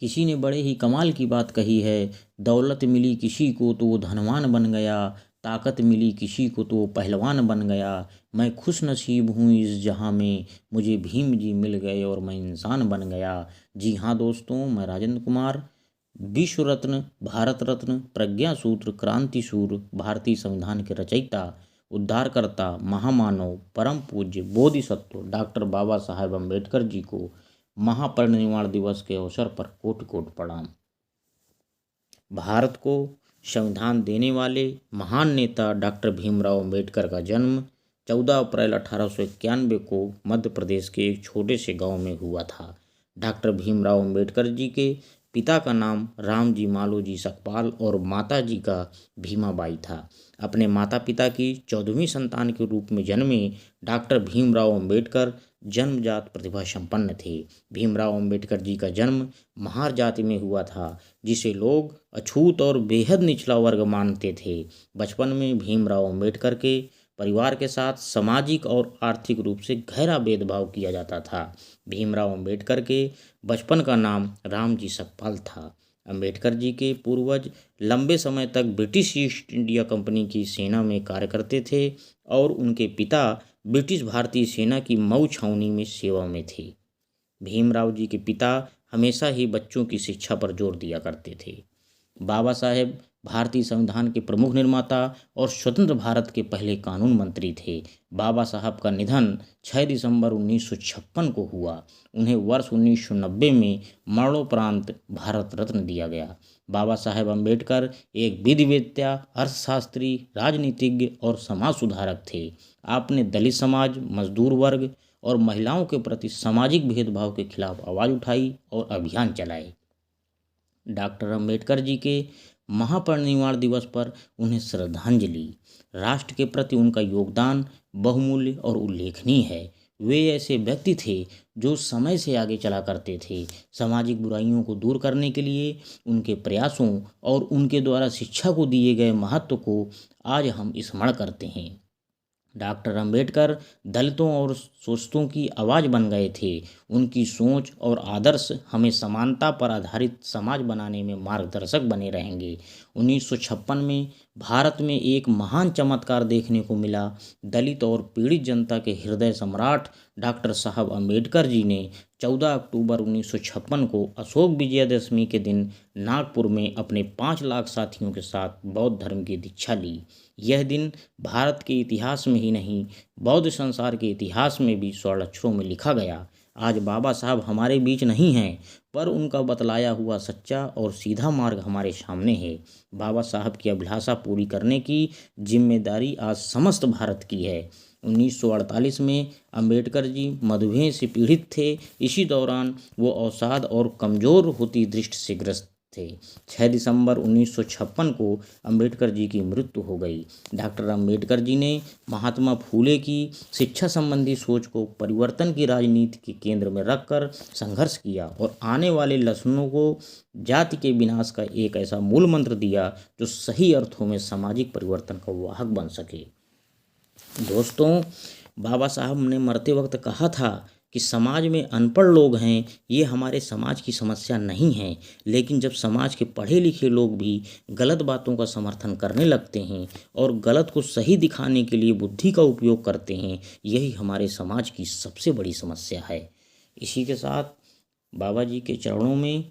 किसी ने बड़े ही कमाल की बात कही है। दौलत मिली किसी को तो वो धनवान बन गया, ताकत मिली किसी को तो वो पहलवान बन गया। मैं खुश नसीब हूँ इस जहाँ में, मुझे भीम जी मिल गए और मैं इंसान बन गया। जी हाँ दोस्तों, मैं राजेंद्र कुमार, विश्व रत्न, भारत रत्न, प्रज्ञा सूत्र, क्रांति सूर्य, भारतीय संविधान के रचयिता, उद्धारकर्ता, महामानव, परम पूज्य बोधिसत्व डॉक्टर बाबा साहेब अम्बेडकर जी को महापरिनिर्वाण दिवस के अवसर पर कोटि कोटि प्रणाम। भारत को संविधान देने वाले महान नेता डॉक्टर भीमराव अम्बेडकर का जन्म 14 अप्रैल 1891 को मध्य प्रदेश के एक छोटे से गांव में हुआ था। डॉक्टर भीमराव अम्बेडकर जी के पिता का नाम रामजी मालोजी सकपाल और माता जी का भीमाबाई था। अपने माता पिता की 14वीं संतान के रूप में जन्मे डॉक्टर भीमराव अम्बेडकर जन्मजात प्रतिभा संपन्न थे। भीमराव अम्बेडकर जी का जन्म महार जाति में हुआ था, जिसे लोग अछूत और बेहद निचला वर्ग मानते थे। बचपन में भीमराव अम्बेडकर के परिवार के साथ सामाजिक और आर्थिक रूप से गहरा भेदभाव किया जाता था। भीमराव अम्बेडकर के बचपन का नाम रामजी सकपाल था। अम्बेडकर जी के पूर्वज लंबे समय तक ब्रिटिश ईस्ट इंडिया कंपनी की सेना में कार्य करते थे और उनके पिता ब्रिटिश भारतीय सेना की मऊ छावनी में सेवा में थे। भीमराव जी के पिता हमेशा ही बच्चों की शिक्षा पर जोर दिया करते थे। बाबा साहेब भारतीय संविधान के प्रमुख निर्माता और स्वतंत्र भारत के पहले कानून मंत्री थे। बाबा साहब का निधन 6 दिसंबर 1956 को हुआ। उन्हें वर्ष 1990 में मरणोपरांत भारत रत्न दिया गया। बाबा साहेब अम्बेडकर एक विधिवेत्ता, अर्थशास्त्री, राजनीतिज्ञ और समाज सुधारक थे। आपने दलित समाज, मजदूर वर्ग और महिलाओं के प्रति सामाजिक भेदभाव के खिलाफ आवाज़ उठाई और अभियान चलाए। डॉक्टर अम्बेडकर जी के महापरिनिर्वाण दिवस पर उन्हें श्रद्धांजलि। राष्ट्र के प्रति उनका योगदान बहुमूल्य और उल्लेखनीय है। वे ऐसे व्यक्ति थे जो समय से आगे चला करते थे। सामाजिक बुराइयों को दूर करने के लिए उनके प्रयासों और उनके द्वारा शिक्षा को दिए गए महत्व को आज हम स्मरण करते हैं। डॉक्टर अम्बेडकर दलितों और शोषितों की आवाज़ बन गए थे। उनकी सोच और आदर्श हमें समानता पर आधारित समाज बनाने में मार्गदर्शक बने रहेंगे। 1956 में भारत में एक महान चमत्कार देखने को मिला। दलित और पीड़ित जनता के हृदय सम्राट डॉक्टर साहब अम्बेडकर जी ने 14 अक्टूबर 1956 को अशोक विजयदशमी के दिन नागपुर में अपने 5 लाख साथियों के साथ बौद्ध धर्म की दीक्षा ली। यह दिन भारत के इतिहास में ही नहीं, बौद्ध संसार के इतिहास में भी स्वर्ण अक्षरों में लिखा गया। आज बाबा साहब हमारे बीच नहीं हैं, पर उनका बतलाया हुआ सच्चा और सीधा मार्ग हमारे सामने है। बाबा साहब की अभिलाषा पूरी करने की जिम्मेदारी आज समस्त भारत की है। 1948 में अंबेडकर जी मधुमेह से पीड़ित थे। इसी दौरान वो अवसाद और कमज़ोर होती दृष्टि से ग्रस्त थे। 6 दिसंबर 1956 को अंबेडकर जी की मृत्यु हो गई। डॉक्टर अंबेडकर जी ने महात्मा फूले की शिक्षा संबंधी सोच को परिवर्तन की राजनीति के केंद्र में रखकर संघर्ष किया और आने वाले लक्षणों को जाति के विनाश का एक ऐसा मूल मंत्र दिया जो सही अर्थों में सामाजिक परिवर्तन का वाहक बन सके। दोस्तों, बाबा साहब ने मरते वक्त कहा था कि समाज में अनपढ़ लोग हैं, ये हमारे समाज की समस्या नहीं है। लेकिन जब समाज के पढ़े लिखे लोग भी गलत बातों का समर्थन करने लगते हैं और गलत को सही दिखाने के लिए बुद्धि का उपयोग करते हैं, यही हमारे समाज की सबसे बड़ी समस्या है। इसी के साथ बाबा जी के चरणों में